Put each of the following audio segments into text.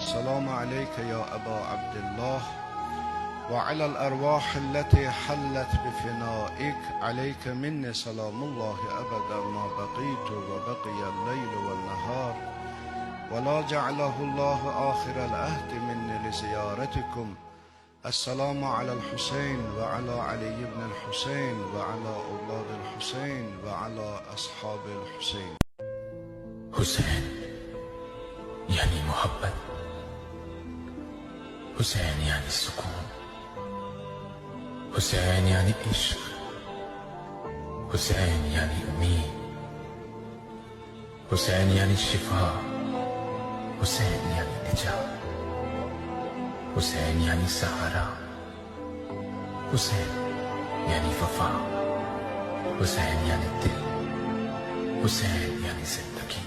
السلام عليك يا أبا عبد الله وعلى الأرواح التي حلت بفنائك عليك مني سلام الله أبدا ما بقيت وبقي الليل والنهار ولا جعله الله آخر العهد مني لزيارتكم. السلام على الحسين وعلى علي بن الحسين وعلى أولاد الحسين وعلى أصحاب الحسين. حسين يعني محبت، حسين يعني السكون، حسين يعني عشق، حسين يعني أمين، حسين يعني الشفاء، حسين يعني نجاة، حسين يعني سهرة، حسين يعني وفاء، حسين يعني الدل، حسين يعني زندگی،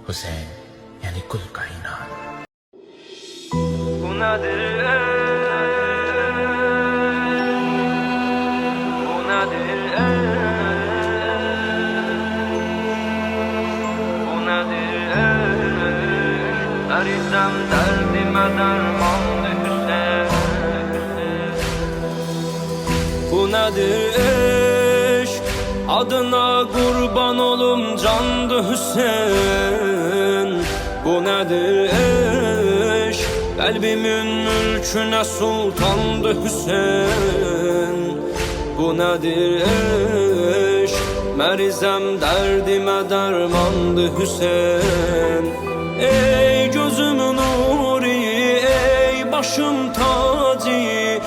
حسين يعني كل كائنات. Arizam derdime dermanlı Hüseyin. Bu nedir eşk? Adına kurban olum candı Hüseyin. Bu nedir eşk? Kalbimin mülküne sultandı Hüseyin. Bu nedir eşk? Merizem derdime dermandı Hüseyin. Ey gözümün nuri, ey başım tacı,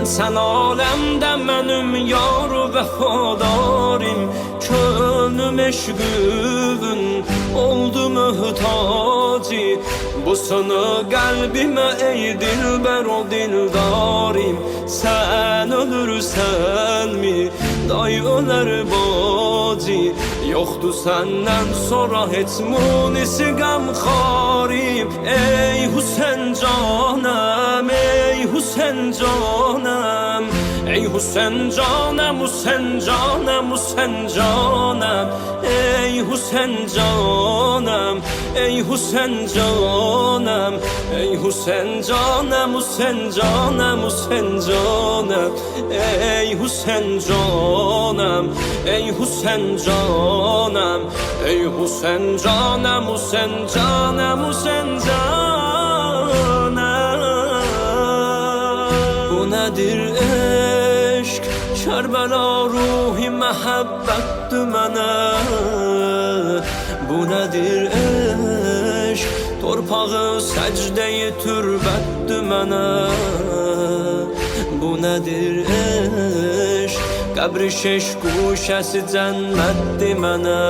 sen alemde benim yar vefadarım. Könlüm eşkün oldu mühtacı, bu sana kalbime ey dilber o dildarım. Sen ölürsen mi day öler bacı, yoktu senden sonra hiç munisi gamxarim. Ey Hüseyin canım, ey Hüseyin canım, ey Hüseyin canım, Hüseyin canım, Hüseyin canım. Ey Hüseyin canım, ey Hüseyin canım, ey Hüseyin canım, Hüseyin canım, Hüseyin canım. Ey Hüseyin canım, ey Hüseyin canım, ey Hüseyin canım, Hüseyin canım, Hüseyin canım. Bu nedir eşk? Kerbela ruhi mehabbet dümene. Bu nedir eşk? Torpağı secdeyi türbet dümene. Bu nedir eşk? Qəbri şeş kuşəsi cənnətdir mənə.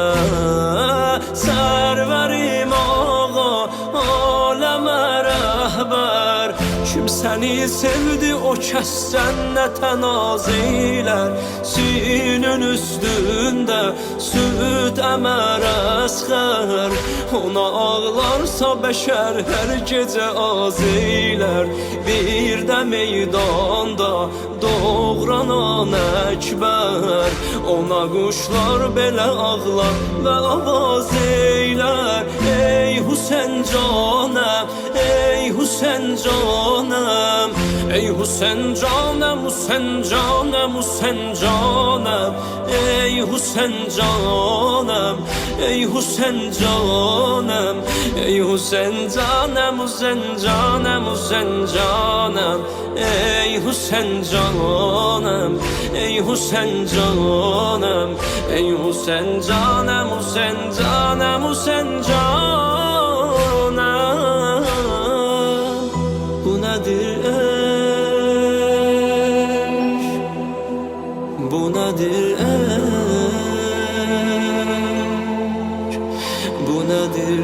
Sərvərim ağa, aləmə rəhbər, kim səni sevdi o kəs cənnətə nazilər. Sinin üstündə süd əmər əsxər, ona ağlarsa bəşər hər gecə azilər. Bir də meydanda doğranan əkbər, ona quşlar belə ağlar və avaz eylər. Ey Hüseyin canım, ey Hüseyin canım, ey Hüseyin canım, Hüseyin canım, Hüseyin canım. Ey Hüseyin canım, ey Hüseyin canım, ey Hüseyin canım, Hüseyin canım, Hüseyin canım. Ey Hüseyin canım, ey Hüseyin canım, ey Hüseyin canım, Hüseyin canım, Hüseyin canım. Bu nedir eşk? Bu nedir eşk? Bu nedir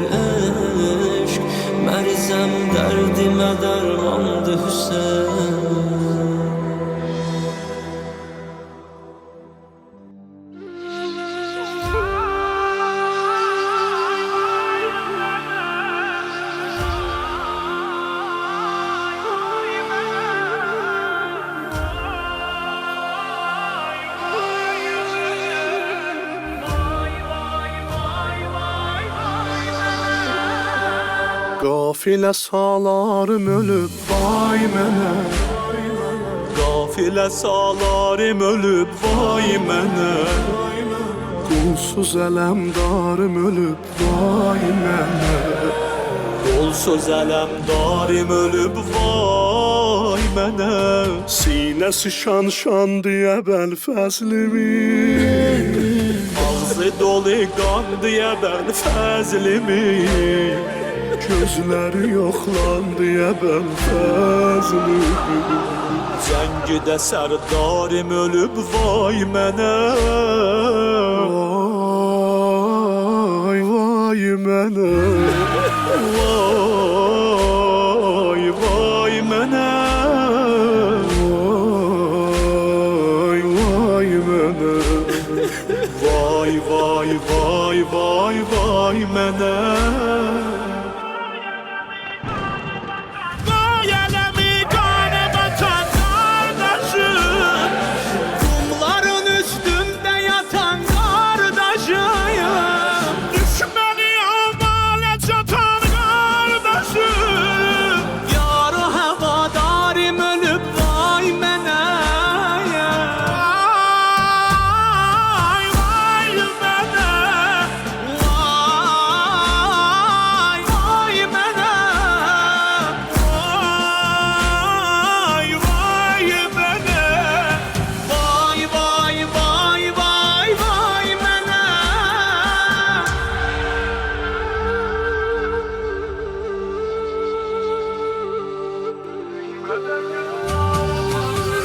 eşk? Merzem derdime dermandı Hüseyin. Qafilə salarım ölüb vay mənə, Qafilə salarım ölüb vay mənə, qulsuz ələmdarım ölüb vay mənə, Qolsuz ələmdarım ölüb vay mənə, sinəsi şan deyə bəl fəzlimin, Ağzı dolu qan deyə bəl fəzlimin, gözləri yoxlan deyə bəl fəzlimin, Cəngidə sərdarım ölüb vay mənə, vay vay mənə, Vay vay mənə, vay vay mənə. Vay vay vay vay vay mənə. Vay ələmi qanə batan qardaşım, Qumların üstündə yatan qardaşım, Düşməni amalə çatan qardaşım, Yarı həvadarim ölüb vay mənə.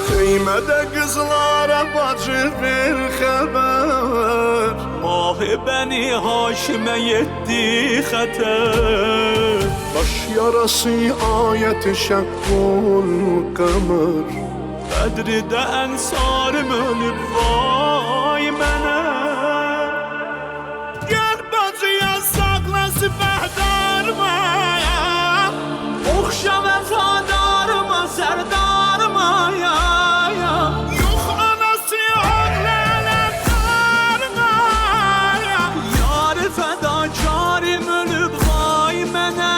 Kıymədə qızlara bacı bir xəbər, Mahı bəni Haşimə yetdi xətər, baş yarası ayəti şəqqul qəmər, Bədridə ənsarım ölüb vay mənə. Gəl bacıya saqla sipəhdarıma, Oxşa vəfadarıma, sərdarıma ya. Yox anası ağlələdarıma ya. Yarı fədakarım ölüb vay mənə.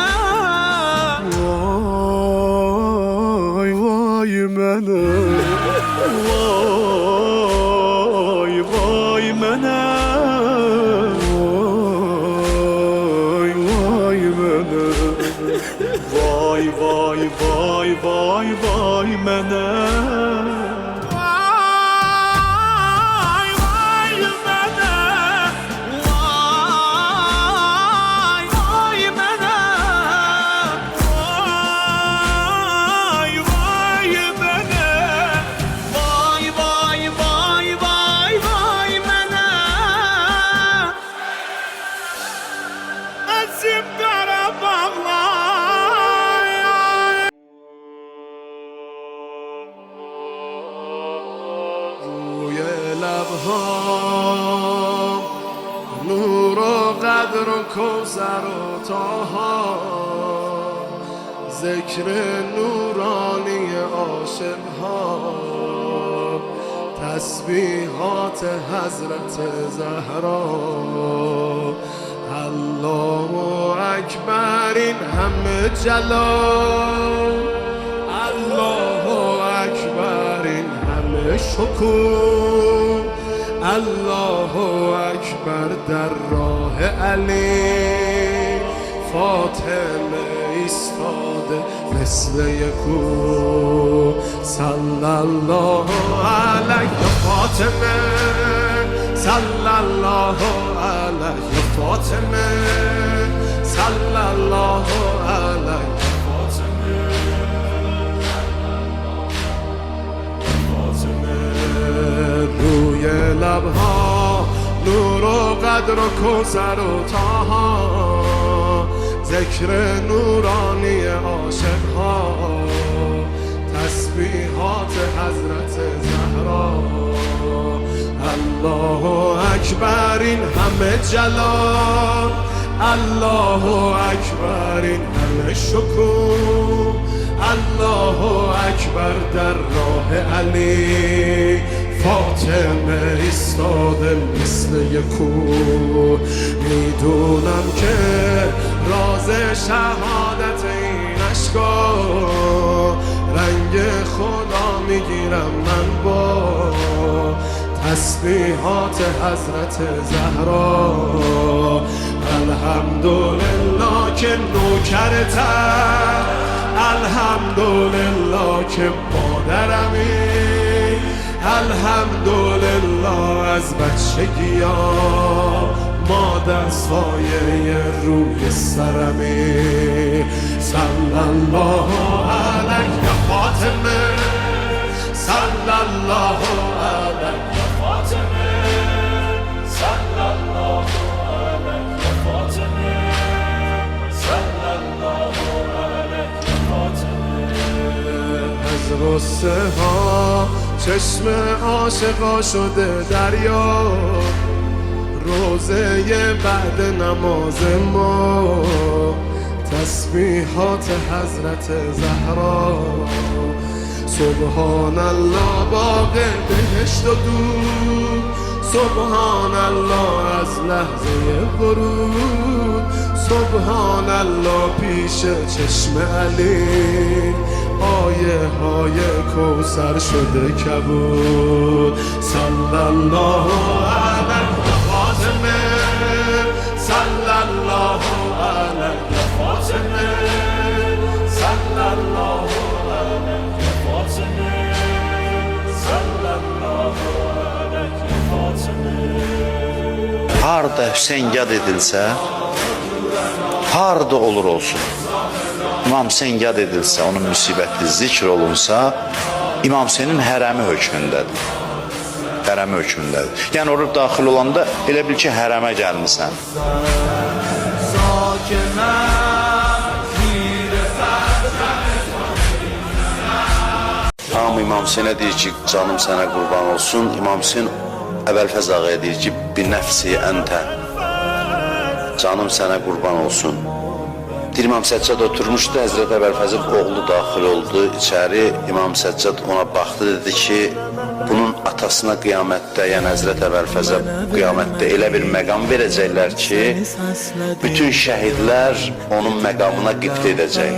vay vay mənə, Vay vay mənə, vay vay mənə, Vay vay vay vay vay mənə. Vay vay mənə, Vay vay mənə, Vay vay mənə, Vay vay vay vay vay mənə. Əzim Qarabağlar, روی لبها نور و قدر و کوثر و طاها، ذکر نورانی عاشقها، تسبیحات حضرت زهرا. الله اکبر این همه جلال، الله اکبر این همه شکوه، الله اکبر در راه علی، فاطمه ایستاده مثل یکو. صلی الله علیه فاطمه، صلی الله علیه فاطمه، صلی الله علیه روی لبها نور و قدر و کوثر و طاها، ذکر نورانی عاشقها، تسبیحات حضرت زهرا. الله اکبر این همه جلال، الله اکبر این همه شکوه، الله اکبر در راه علی، فاطمه ایستاده مثل یکو. میدونم که راز شهادت تسبیحات حضرت زهرا. الحمدلله که نوکرتم، الحمدلله که مادرمی، الحمدلله از بچگی‌ها ما دستای روی سرمی. صلی الله علیک یا فاطمه، صلی الله علیک یا فاطمه، صلی الله علیک یا فاطمه، صلی الله علیک یا فاطمه. از غصه ها چشم عاشقا شده دریا، روزه بعد نماز ما تسبیحات حضرت زهرا. سبحان الله باغ بهشت و دود، سبحان الله از لحظه ورود، سبحان الله پیش چشم علی آیه های کوثر شده کبود. صلی الله علیک یا فاطمه، صلی الله علیک یا فاطمه، صلی الله علیک یا فاطمه، صلی الله علیک یا فاطمه. Harda Hüseyn yad edilsə, harda olur olsun, İmam Hüseyn yad edilsə, onun müsibəti zikr olunsa, İmam Hüseynin hərəmi hökmündədir. Hərəmi hökmündədir. Yəni orada daxil olanda elə bil ki, hərəmə gəlmisən. Hamı İmam Hüseynə deyir ki, canım sənə qurban olsun. İmam Hüseyn Əbəlfəz ağaya deyir ki, bir nəfsi əntə, canım sənə qurban olsun. İmam Səccad oturmuşdu, Həzrət Əbəlfəzin oğlu daxil oldu içəri. İmam Səccad ona baxdı, dedi ki, bunun atasına qiyamətdə, yəni Həzrət Əbəlfəzə qiyamətdə elə bir məqam verəcəklər ki, bütün şəhidlər onun məqamına qibtə edəcək.